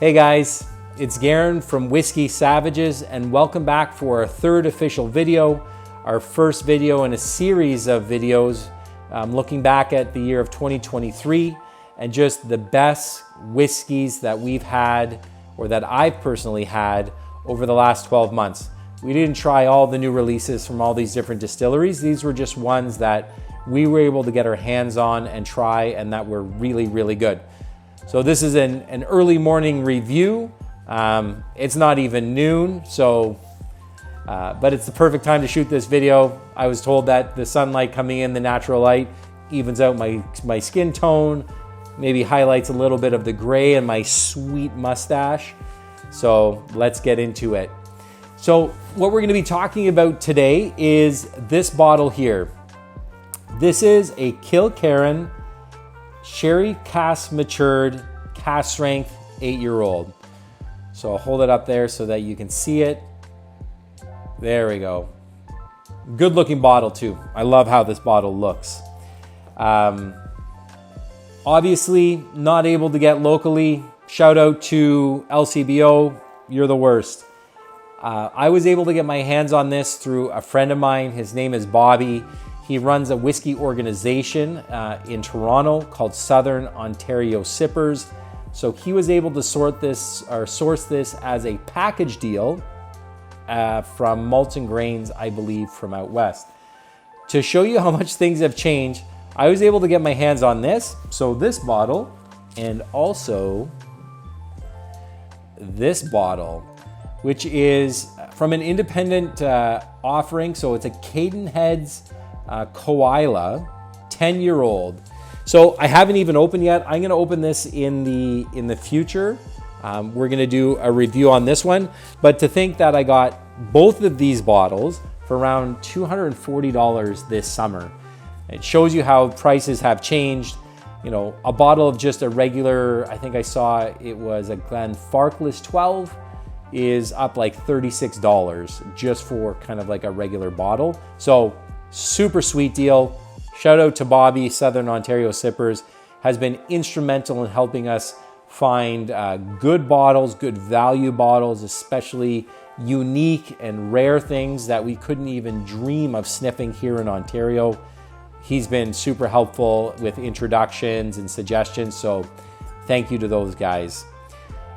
Hey guys, it's Garen from Whiskey Savages, and welcome back for our third official video, our first video in a series of videos looking back at the year of 2023 and just the best whiskeys that we've had, or that I've personally had, over the last 12 months. We didn't try all the new releases from all these different distilleries. These were just ones that we were able to get our hands on and try, and that were really, really good. So this is an early morning review. It's not even noon, but it's the perfect time to shoot this video. I was told that the sunlight coming in, the natural light, evens out my skin tone, maybe highlights a little bit of the gray in my sweet mustache. So let's get into it. So what we're gonna be talking about today is this bottle here. This is a Kilkerran Sherry Cask matured, cask strength, 8-year-old. So I'll hold it up there so that you can see it. There we go. Good looking bottle too. I love how this bottle looks. Obviously not able to get locally. Shout out to LCBO, you're the worst. I was able to get my hands on this through a friend of mine. His name is Bobby. He runs a whiskey organization in Toronto called Southern Ontario Sippers. So he was able to source this as a package deal from Malts and Grains, I believe, from out west. To show you how much things have changed, I was able to get my hands on this. So this bottle, and also this bottle, which is from an independent offering. So it's a Cadenhead's Koala, 10-year-old. So I haven't even opened yet. I'm going to open this in the future. We're going to do a review on this one. But to think that I got both of these bottles for around $240 this summer, it shows you how prices have changed. You know, a bottle of just a regular, I think I saw it was a Glenfarclas 12, is up like $36 just for kind of like a regular bottle. So super sweet deal. Shout out to Bobby, Southern Ontario Sippers, has been instrumental in helping us find good bottles, good value bottles, especially unique and rare things that we couldn't even dream of sniffing here in Ontario. He's been super helpful with introductions and suggestions, so thank you to those guys.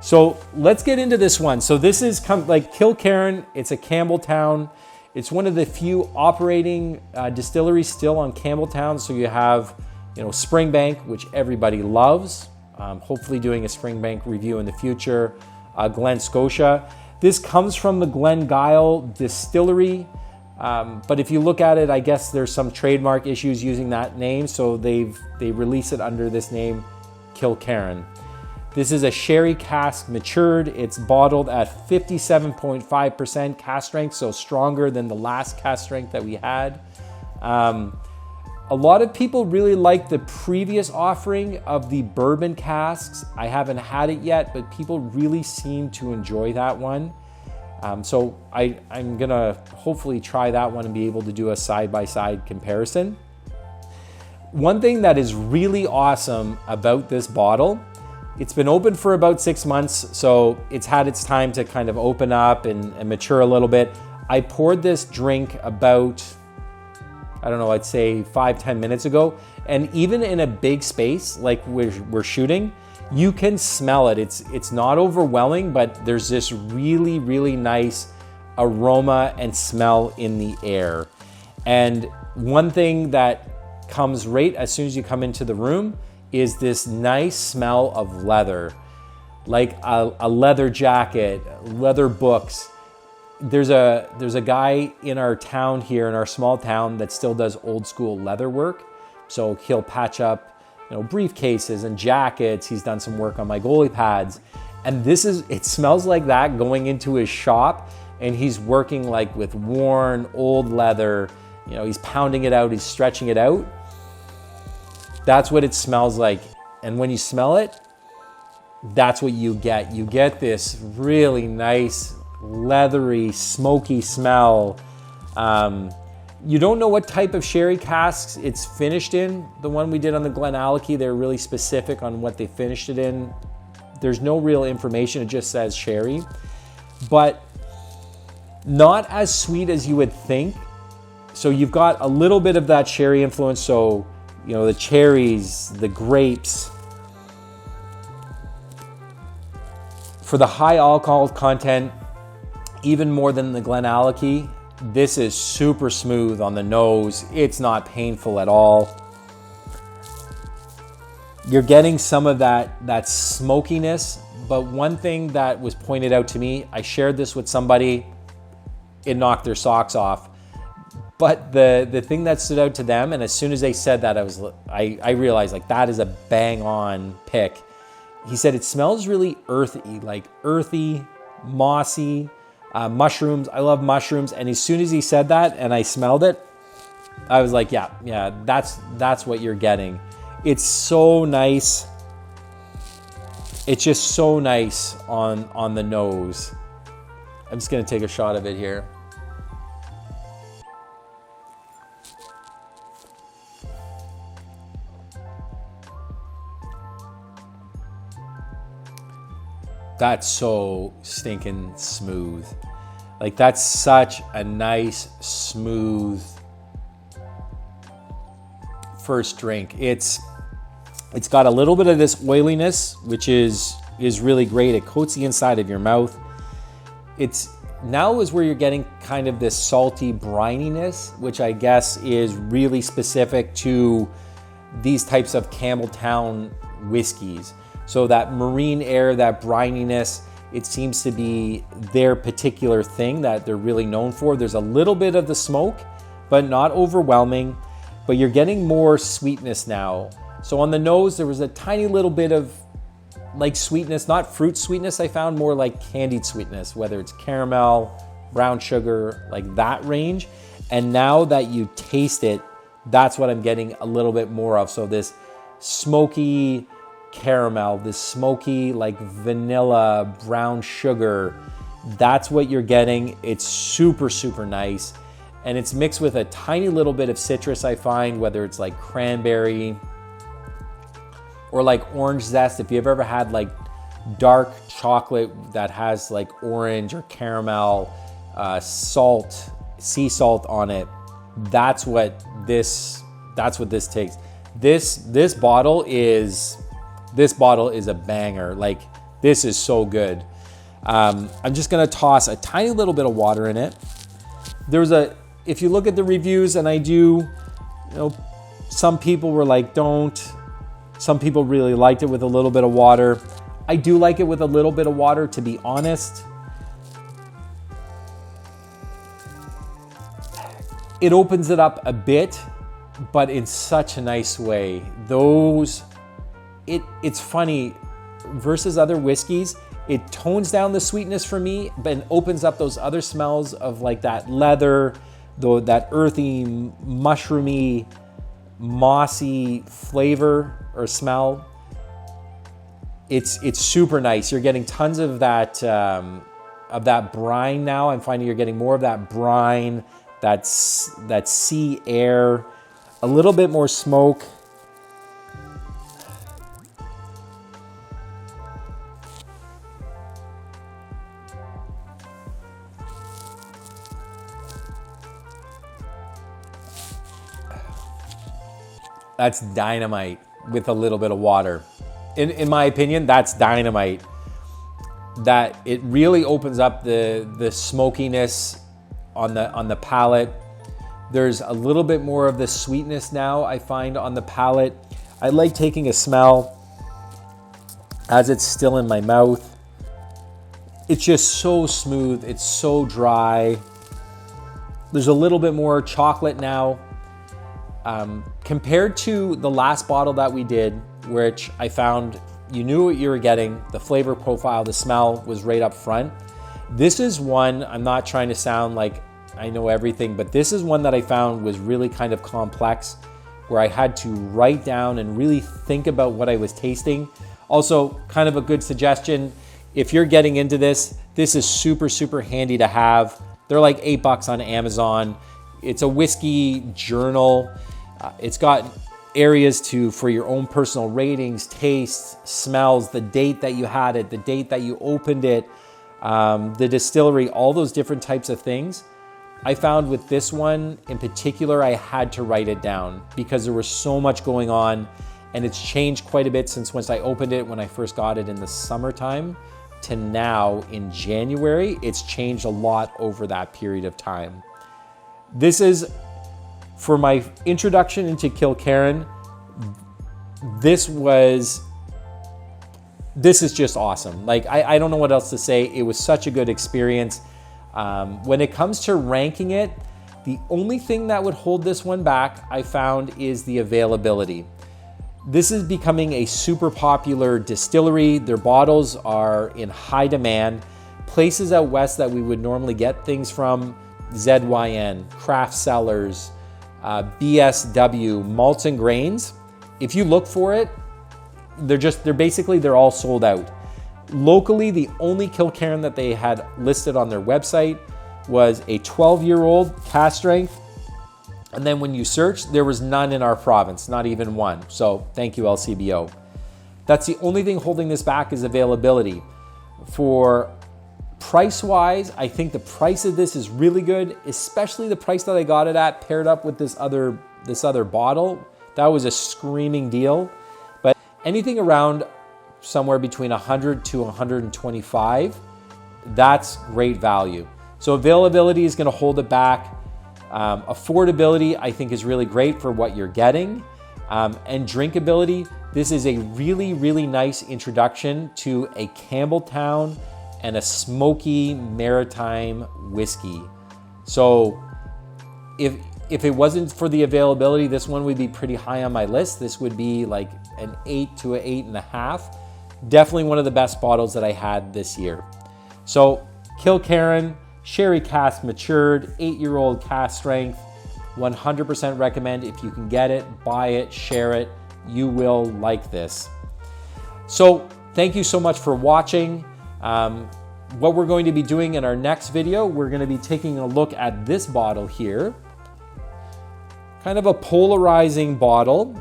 So let's get into this one. So this is like Kilkerran. It's a Campbelltown. It's one of the few operating distilleries still on Campbelltown. So you have, Springbank, which everybody loves. Hopefully doing a Springbank review in the future. Glen Scotia. This comes from the Glengyle distillery. But if you look at it, I guess there's some trademark issues using that name. So they release it under this name, Kilkerran. This is a sherry cask matured. It's bottled at 57.5% cask strength, so stronger than the last cask strength that we had. A lot of people really like the previous offering of the bourbon casks. I haven't had it yet, but people really seem to enjoy that one. So I'm gonna hopefully try that one and be able to do a side-by-side comparison. One thing that is really awesome about this bottle, it's been open for about 6 months, so it's had its time to kind of open up and mature a little bit. I poured this drink about, I'd say 5-10 minutes ago, and even in a big space like we're shooting, you can smell it. It's not overwhelming, but there's this really, really nice aroma and smell in the air. And one thing that comes right as soon as you come into the room is this nice smell of leather, like a leather jacket, leather books. There's a guy in our town here, in our small town, that still does old school leather work. So he'll patch up, briefcases and jackets. He's done some work on my goalie pads. And it smells like that going into his shop, and he's working like with worn old leather. He's pounding it out, he's stretching it out. That's what it smells like. And when you smell it, that's what you get. You get this really nice, leathery, smoky smell. You don't know what type of sherry casks it's finished in. The one we did on the Glen Alecky, they're really specific on what they finished it in. There's no real information. It just says sherry, but not as sweet as you would think. So you've got a little bit of that sherry influence. So, you know, the cherries, the grapes. For the high alcohol content, even more than the Glenallachie, this is super smooth on the nose. It's not painful at all. You're getting some of that smokiness, but one thing that was pointed out to me, I shared this with somebody, it knocked their socks off. But the thing that stood out to them, and as soon as they said that, I realized like that is a bang on pick. He said it smells really earthy, like earthy, mossy, mushrooms. I love mushrooms. And as soon as he said that and I smelled it, I was like, yeah, that's what you're getting. It's so nice. It's just so nice on the nose. I'm just gonna take a shot of it here. That's so stinking smooth. Like that's such a nice, smooth first drink. It's got a little bit of this oiliness, which is really great. It coats the inside of your mouth. It's now is where you're getting kind of this salty brininess, which I guess is really specific to these types of Campbelltown whiskeys. So that marine air, that brininess, it seems to be their particular thing that they're really known for. There's a little bit of the smoke, but not overwhelming. But you're getting more sweetness now. So on the nose, there was a tiny little bit of like sweetness, not fruit sweetness. I found more like candied sweetness, whether it's caramel, brown sugar, like that range. And now that you taste it, that's what I'm getting a little bit more of. So this smoky caramel, this smoky like vanilla, brown sugar, that's what you're getting. It's super, super nice. And it's mixed with a tiny little bit of citrus, I find, whether it's like cranberry or like orange zest. If you've ever had like dark chocolate that has like orange or caramel, salt, sea salt on it, that's what this takes. This bottle is a banger. Like this is so good. I'm just gonna toss a tiny little bit of water in it. If you look at the reviews, and I do, some people were like, don't. Some people really liked it with a little bit of water. I do like it with a little bit of water, to be honest. It opens it up a bit, but in such a nice way. It's funny, versus other whiskeys, it tones down the sweetness for me, but it opens up those other smells of like that leather, that earthy, mushroomy, mossy flavor or smell. It's super nice. You're getting tons of that brine now. I'm finding you're getting more of that brine, that sea air, a little bit more smoke. That's dynamite with a little bit of water. In my opinion, that's dynamite. That it really opens up the smokiness on the palate. There's a little bit more of the sweetness now, I find, on the palate. I like taking a smell as it's still in my mouth. It's just so smooth. It's so dry. There's a little bit more chocolate now. Compared to the last bottle that we did, which I found you knew what you were getting, the flavor profile, the smell was right up front. This is one, I'm not trying to sound like I know everything, but this is one that I found was really kind of complex, where I had to write down and really think about what I was tasting. Also, kind of a good suggestion, if you're getting into this is super, super handy to have. They're like $8 on Amazon. It's a whiskey journal. It's got areas for your own personal ratings, tastes, smells, the date that you had it, the date that you opened it, the distillery, all those different types of things. I found with this one in particular, I had to write it down because there was so much going on, and it's changed quite a bit since once I opened it when I first got it in the summertime to now in January. It's changed a lot over that period of time. This is for my introduction into Kilkerran. This is just awesome. Like, I don't know what else to say. It was such a good experience. When it comes to ranking it, the only thing that would hold this one back, I found, is the availability. This is becoming a super popular distillery. Their bottles are in high demand. Places out west that we would normally get things from, ZYN, Craft Cellars, BSW, Malts and Grains. If you look for it, they're all sold out. Locally, the only Kilkerran that they had listed on their website was a 12-year-old cask strength. And then when you search, there was none in our province, not even one. So thank you, LCBO. That's the only thing holding this back is availability. For price-wise, I think the price of this is really good, especially the price that I got it at paired up with this other bottle. That was a screaming deal. But anything around somewhere between 100 to 125, that's great value. So availability is going to hold it back. Affordability, I think, is really great for what you're getting. And drinkability, this is a really, really nice introduction to a Campbelltown and a smoky maritime whiskey. So if it wasn't for the availability, this one would be pretty high on my list. This would be like an 8 to an 8.5. Definitely one of the best bottles that I had this year. So Kilkerran, sherry cask matured, 8-year-old cask strength, 100% recommend. If you can get it, buy it, share it. You will like this. So thank you so much for watching. What we're going to be doing in our next video, we're going to be taking a look at this bottle here. Kind of a polarizing bottle.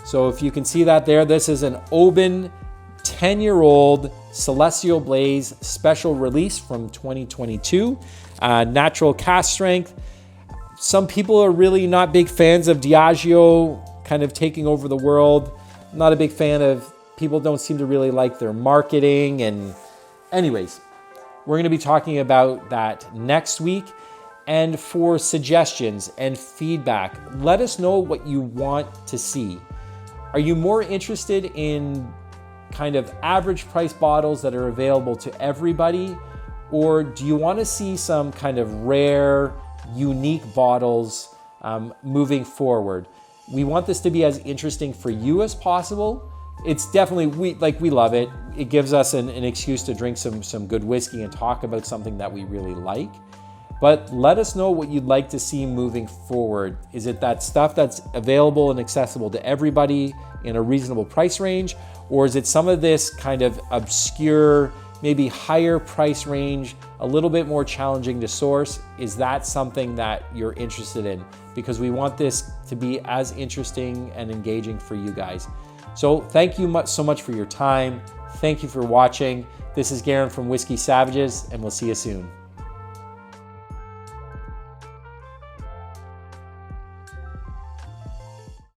So if you can see that there, this is an Oban 10-year-old Celestial Blaze special release from 2022. Natural cask strength. Some people are really not big fans of Diageo kind of taking over the world. I'm not a big fan of, people don't seem to really like their marketing. And anyways, we're going to be talking about that next week. And for suggestions and feedback, let us know what you want to see. Are you more interested in kind of average price bottles that are available to everybody? Or do you want to see some kind of rare, unique bottles moving forward? We want this to be as interesting for you as possible. It's definitely, we love it. It gives us an excuse to drink some good whiskey and talk about something that we really like. But let us know what you'd like to see moving forward. Is it that stuff that's available and accessible to everybody in a reasonable price range? Or is it some of this kind of obscure, maybe higher price range, a little bit more challenging to source? Is that something that you're interested in? Because we want this to be as interesting and engaging for you guys. So thank you so much for your time. Thank you for watching. This is Garen from Whiskey Savages, and we'll see you soon.